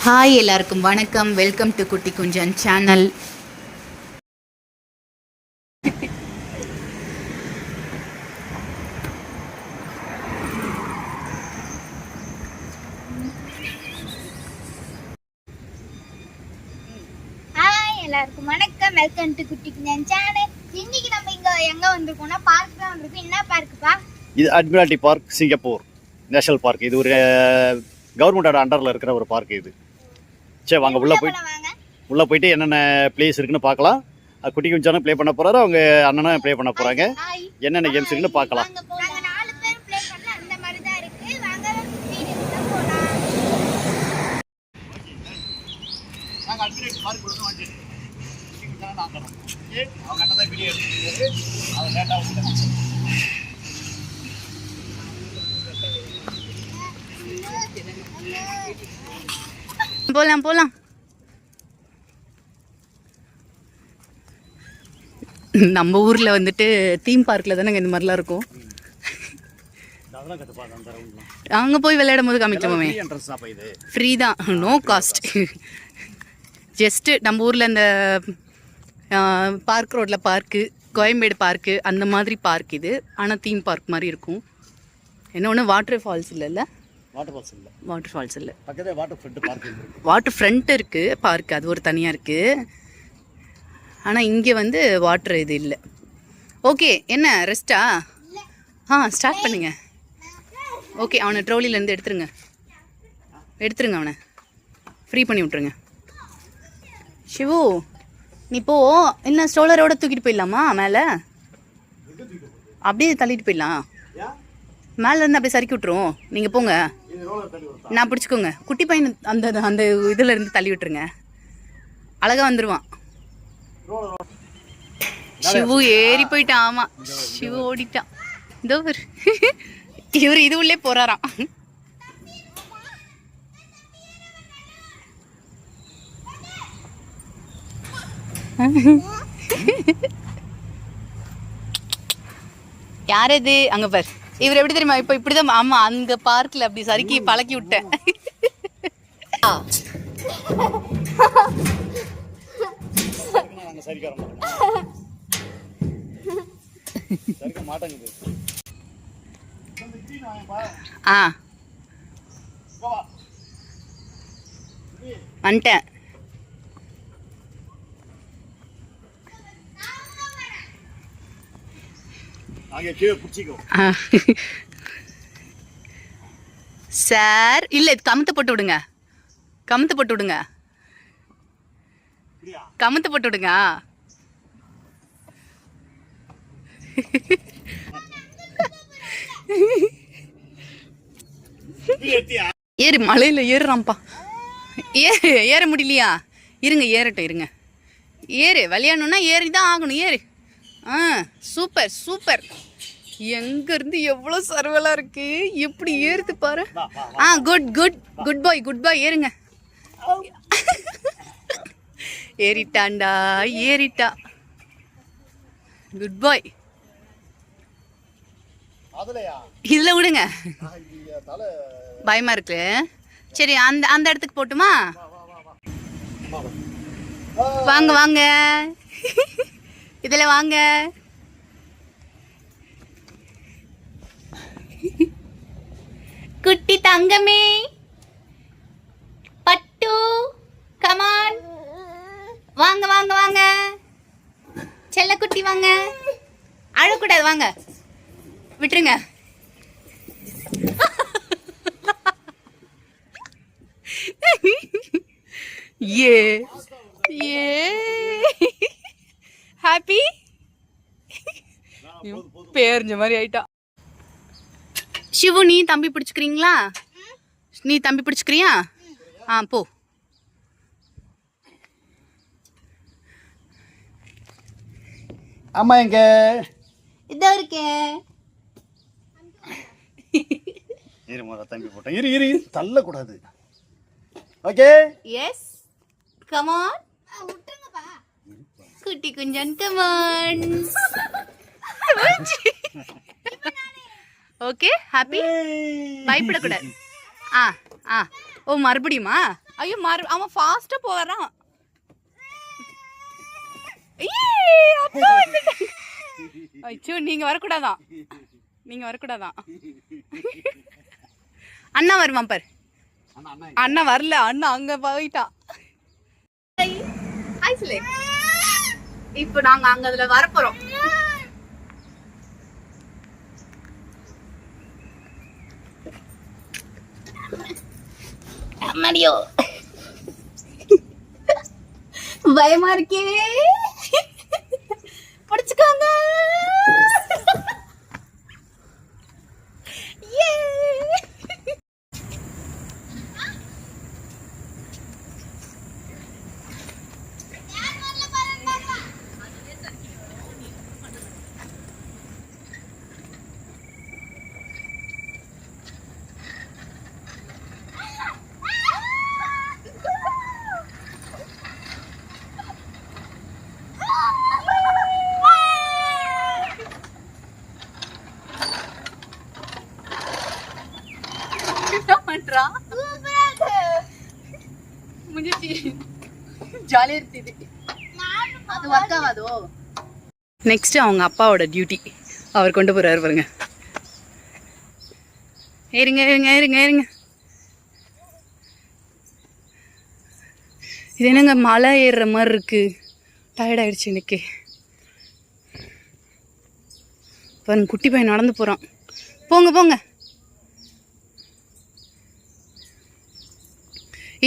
Hi எல்லாருக்கும் வணக்கம். Welcome to குட்டி குஞ்சன் சேனல். எல்லாருக்கும் வணக்கம். வெல்கம் டு குட்டி குஞ்சன் சேனல். இன்னைக்கு நம்ம இங்க எங்க வந்திருக்கோம்னா பார்க் தான் வந்திருக்கோம். என்ன பார்க்குப்பா? இது அட்மிரால்ட்டி பார்க், சிங்கப்பூர் நேஷனல் பார்க். இது ஒரு கவர்மெண்டோட அண்டரில் இருக்கிற ஒரு பார்க். இது சரி, வாங்க உள்ளே போயிட்டு என்னென்ன பிளேஸ் இருக்குன்னு பார்க்கலாம். குட்டி குஞ்சானும் ப்ளே பண்ண போகிறாரு, அவங்க அண்ணனும் ப்ளே பண்ண போகிறாங்க. என்னென்ன கேம்ஸ் இருக்குன்னு பார்க்கலாம். போலாம் போலாம். நம்ம ஊர்ல வந்துட்டு தீம் பார்க்ல தானே இந்த மாதிரிலாம் இருக்கும். அங்க போய் விளையாடும் போது காமிக்கலாமே. ஃப்ரீ தான், நோ காஸ்ட். ஜஸ்ட் நம்ம ஊர்ல இந்த பார்க் ரோட்ல பார்க்கு, கோயம்பேடு பார்க்கு அந்த மாதிரி பார்க் இது. ஆனால் தீம் பார்க் மாதிரி இருக்கும். என்ன ஒன்று வாட்டர் ஃபால்ஸ் இல்லைல்ல? வாட்டர் ஃபால்ஸ் இல்லை, வாட்டர் ஃப்ரண்ட் இருக்குது பார்க், அது ஒரு தனியாக இருக்குது. ஆனால் இங்கே வந்து வாட்டர் இது இல்லை. ஓகே, என்ன ரெஸ்ட்டா? ஸ்டார்ட் பண்ணுங்க. ஓகே, அவனை ட்ரோலிலேருந்து எடுத்துருங்க, அவனை ஃப்ரீ பண்ணி விட்ருங்க. சிவு, நீ போ. என்ன ஸ்ட்ரோலரோட தூக்கிட்டு போயிடலாமா மேலே? அப்படியே தள்ளிட்டு போயிடலாம். மேலே இருந்து அப்படியே சறுக்கி விட்டுருவோம். நீங்கள் போங்க, நான் பிடிச்சிக்கோங்க. குட்டி பையன் அந்த அந்த இதில் இருந்து தள்ளி விட்டுருங்க, அழகாக வந்துடுவான். சிவு ஏறி போயிட்டான். ஆமாம், சிவு ஓடிட்டான். இதோ இவர் இது உள்ளே போகிறாராம். யார் இது? அங்கே பார். இவர் எப்படி தெரியுமா? இப்போ இப்படிதான். ஆமா, அங்க பார்க்ல அப்படி சறுக்கி பழக்கி விட்டேன். வந்துட்டேன். சார் இல்ல, இது கமுத்து போட்டு விடுங்க. ஏறு, மலையில ஏறுறான்ப்பா. ஏற முடியலையா? ஏறட்டும். ஏறு, விளையாடணும்னா ஏறிதான் ஆகணும். ஏறு. சூப்பர். எங்க இருந்து எவ்வளவு சர்வலா இருக்கு, எப்படி ஏறுது பாரு. குட் பாய். ஏறுங்க. ஏறிட்டா. குட் பாய். இதுல விடுங்க, பயமா இருக்கு. சரி, அந்த இடத்துக்கு போட்டுமா? வாங்க இதுல வாங்க. குட்டி தங்கமே, பட்டு, கமான், வாங்க. செல்ல குட்டி வாங்க. அழக்கூடாது, வாங்க, விட்டுருங்க. ஹாப்பி பேர்ஞ்ச மாதிரி ஆயிட்டா. சிவு, நீ தம்பி பிடிச்சுக்கிறீங்களா? போ. அம்மா எங்க? இதோ இருக்கேன். தம்பி போட்டேன். இரு, தள்ளக்கூடாது. Okay, yes, come on. குட்டி குஞ்சன், கம் ஆன். Okay, happy. பயப்படக்கூடாது. ஆ ஆ ஓ மறுபடியுமா? ஐயோ அவன் ஃபாஸ்டா போறான். ஐயோ நீங்க வரக்கூடாதான், நீங்க வரக்கூடாதான். அண்ணா வருவான் பாரு. அண்ணா வரல, அண்ணா அங்க போயிட்டான். இப்ப நாங்க அங்க அதுல வரப்போறோம். மடியோ பயமா இருக்கே, படிச்சுக்கோங்க. நெக்ஸ்ட் அவங்க அப்பாவோட டியூட்டி அவர் கொண்டு போறாரு பாருங்க. ஏறுங்க ஏறுங்க ஏறுங்க ஏறுங்க. இது என்னங்க மலை ஏறுற மாதிரி இருக்கு, டயர்ட் ஆயிடுச்சு இன்னைக்கு. பாருங்க குட்டி பையன் நடந்து போறான். போங்க போங்க.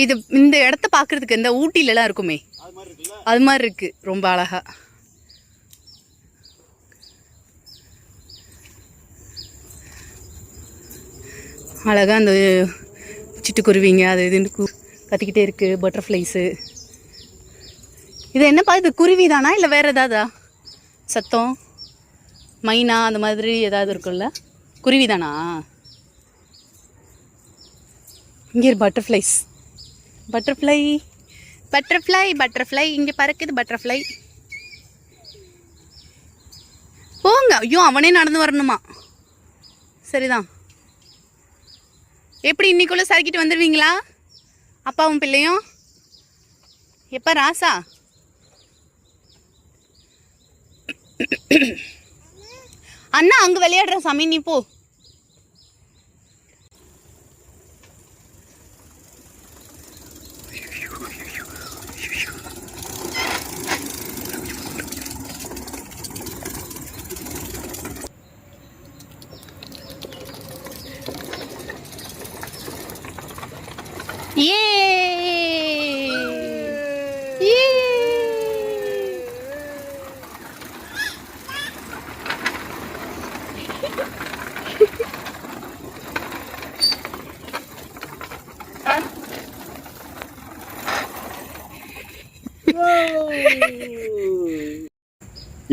இது இந்த இடத்த பாக்குறதுக்கு இந்த ஊட்டிலலாம் இருக்குமே அது மாதிரி இருக்கு, ரொம்ப அழகா. அழகா அந்த சிட்டுக்குருவிங்க அது இதுன்னு கத்திக்கிட்டே இருக்கு, பட்டர்ஃப்ளைஸு. இது என்னப்பா இது, குருவி தானா இல்லை வேற ஏதாவதா சத்தம்? மைனா அந்த மாதிரி ஏதாவது இருக்கும்ல, குருவி தானா? இங்கே பட்டர்ஃப்ளைஸ், பட்டர்ஃப்ளை பட்டர்ஃப்ளை பட்டர்ஃப்ளை இங்கே பறக்குது பட்டர்ஃப்ளை. போங்க. ஐயோ அவனே நடந்து வரணுமா? சரிதான். எப்படி இன்னைக்குள்ள சறுக்கிட்டு வந்துடுவீங்களா அப்பாவும் பிள்ளையும்? எப்போ ராசா? அண்ணா அங்கே விளையாடுற சாமி, நீ போ.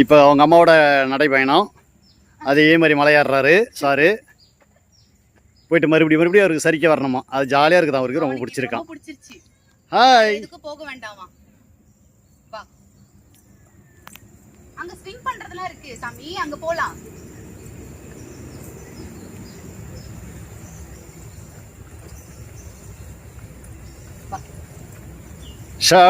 இப்போ அவங்க அம்மாவோட நடைப்பயணம் அதே மாதிரி மலையாடுறாரு சாரு. போயிட்டு மறுபடியும் அவருக்கு சரிக்க வரணுமா, அது ஜாலியாக இருக்குது, அவருக்கு ரொம்ப பிடிச்சிருக்கான். ஹாய். போக வேண்டாமா, வா. அங்க ஸ்விம் பண்றதெல்லாம் இருக்கு சாமி, அங்க போலாம். ஷோ